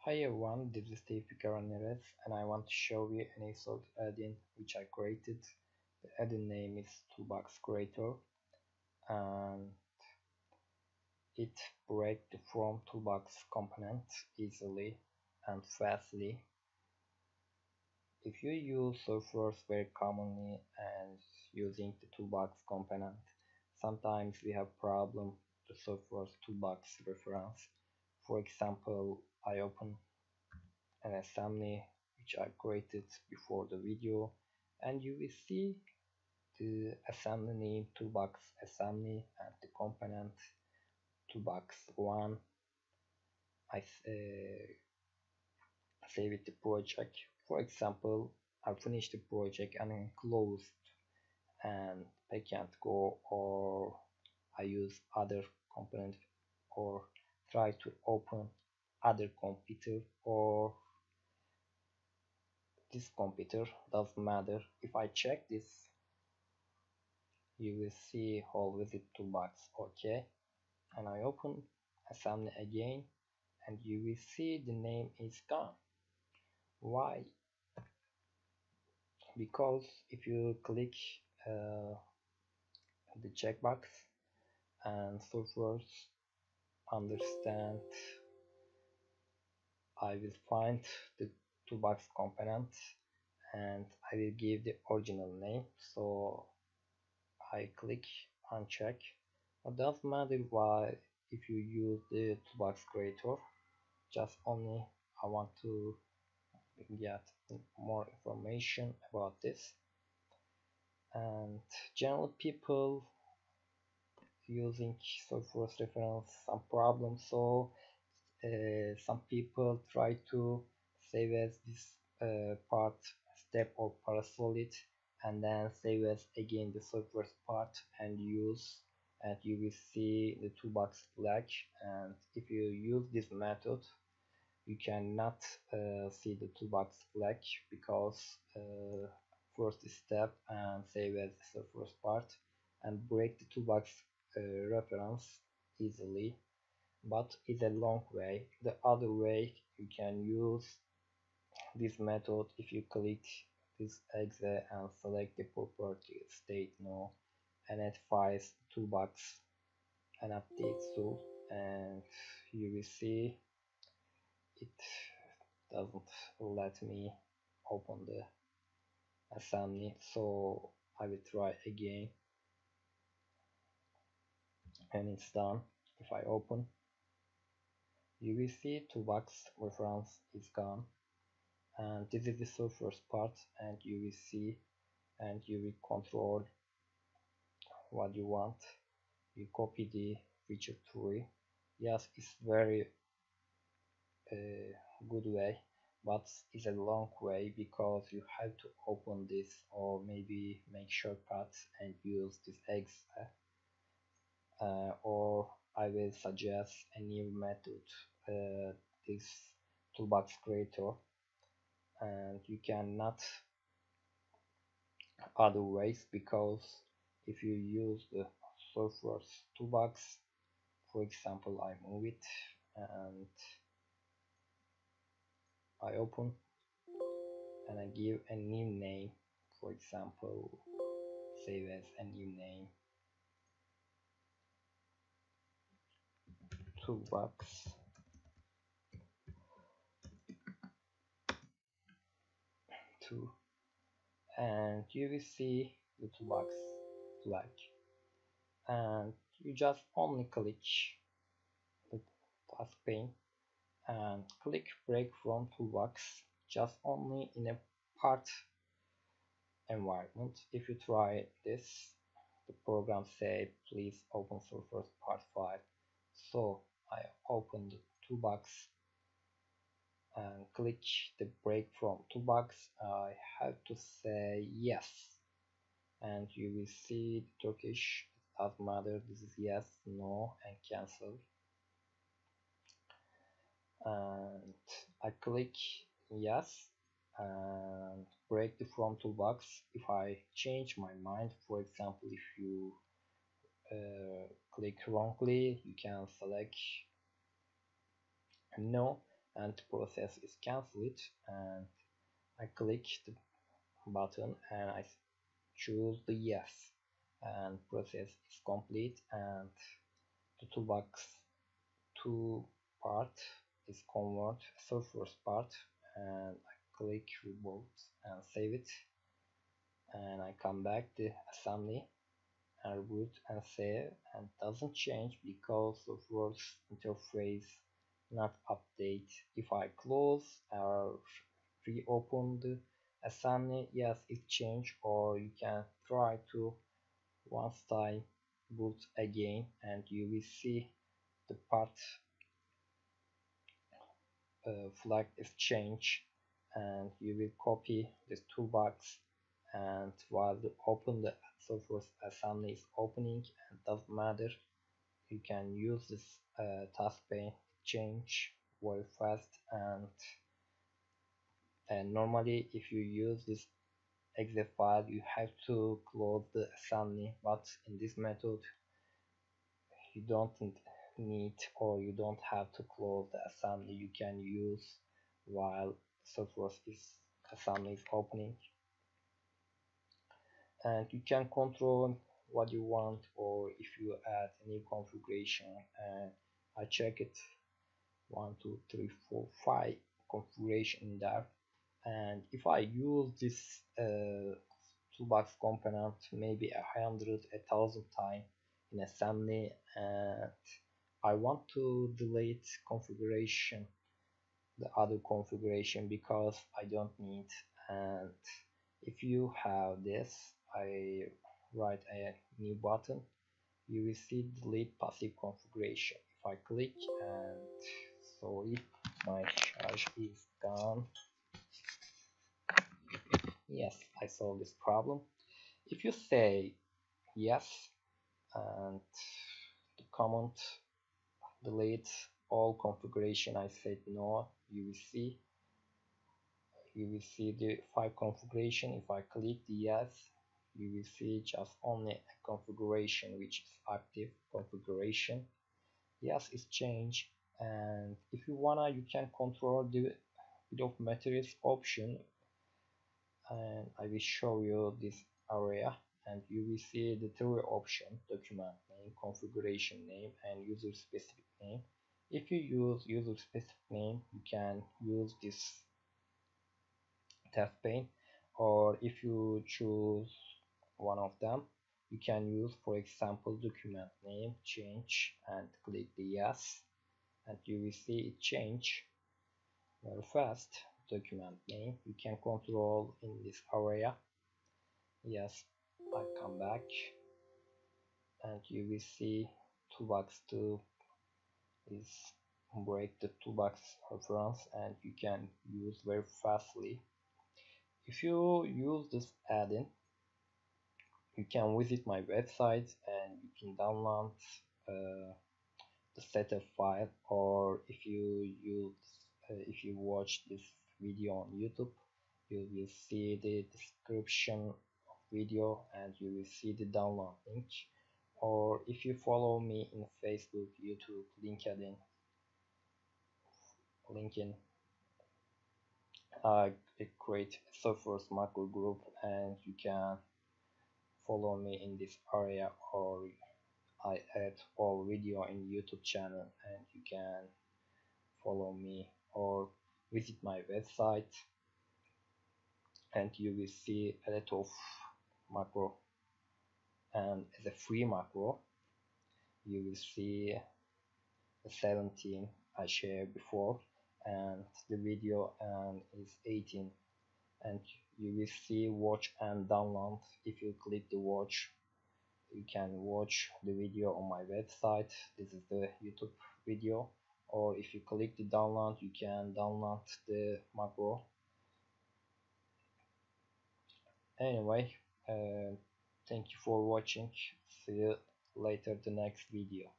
Hi everyone, this is Tevfik Ramirez and I want to show you an episode add-in which I created. The add-in name is Toolbox Creator and it breaks the from Toolbox component easily and fastly. If you use softwares very commonly and using the Toolbox component, sometimes we have problem the software's Toolbox reference. For example, I open an assembly which I created before the video, and you will see the assembly name toolbox assembly and the component toolbox one. I save it the project. For example, I finished the project and then closed and I can't go, or I use other component, or try to open other computer, or this computer doesn't matter. If I check this, you will see whole visit toolbox OK, and I open assembly again and you will see the name is gone. Why? Because if you click the checkbox and software understand, I will find the toolbox component and I will give the original name. So I click uncheck. It doesn't matter why if you use the toolbox creator, just only I want to get more information about this. And general people using software reference some problems, so some people try to save as this part step or parasolid and then save as again the software part and use, and you will see the toolbox flag. And if you use this method you cannot see the toolbox flag, because first step and save as the first part and break the toolbox reference easily, but it's a long way. The other way you can use this method if you click this exe and select the property state no and add files toolbox and update tool, and you will see it doesn't let me open the assembly, so I will try again and it's done. If I open, you will see toolbox reference is gone, and this is the software part, and you will see and you will control what you want. You copy the feature tree. Yes, it's very good way, but it's a long way because you have to open this or maybe make shortcuts and use this exe, or I will suggest a new method, this toolbox creator, and you cannot other ways, because if you use the software toolbox, for example I move it and I open and I give a new name, for example save as a new name toolbox 2, and you will see the toolbox flag, and you just only click the task pane and click break from toolbox just only in a part environment. If you try this, the program say please open source part file, so I open the toolbox and click the break from toolbox. I have to say yes, and you will see the Turkish, it doesn't matter, this is yes, no and cancel, and I click yes and break the from toolbox. If I change my mind, for example if you click wrongly, you can select no and the process is cancelled, and I click the button and I choose the yes, and process is complete, and the toolbox to part is convert surface part, and I click reboot and save it, and I come back to assembly and reboot and save, and doesn't change because of words interface not update. If I close or reopen the assembly, yes, it changed, or you can try to once time boot again, and you will see the part flag is changed, and you will copy this toolbox, and while the open the software assembly is opening, and doesn't matter, you can use this task pane change very fast, and normally if you use this exe file you have to close the assembly, but in this method you don't need, or you don't have to close the assembly. You can use while software is assembly is opening, and you can control what you want, or if you add any configuration, and I check it 1 2 3 4 5 configuration in there, and if I use this toolbox component maybe 100 1,000 times in assembly, and I want to delete configuration, the other configuration, because I don't need, and if you have this, I write a new button, you will see delete passive configuration. If I click, and sorry, my charge is gone. Yes, I solved this problem. If you say yes and the comment delete all configuration, I said no, you will see the 5 configuration. If I click the yes, you will see just only a configuration which is active configuration. Yes, it's changed, and if you wanna you can control the bill of materials option, and I will show you this area, and you will see the three option: document name, configuration name, and user specific name. If you use user specific name, you can use this task pane, or if you choose one of them, you can use, for example, document name change, and click the yes, and you will see it change very fast. Document name you can control in this area. Yes, I come back, and you will see toolbox 2 is break the toolbox reference, and you can use very fastly. If you use this add-in, you can visit my website and you can download the setup file, or if you watch this video on YouTube, you will see the description of video, and you will see the download link, or if you follow me in Facebook, YouTube, LinkedIn, I create a software macro group, and you can follow me in this area, or I add all video in YouTube channel, and you can follow me or visit my website, and you will see a lot of macro, and as a free macro you will see the 17 I shared before, and the video and is 18, and you will see watch and download. If you click the watch, you can watch the video on my website. This is the YouTube video, or if you click the download, you can download the macro. Anyway, thank you for watching. See you later the next video.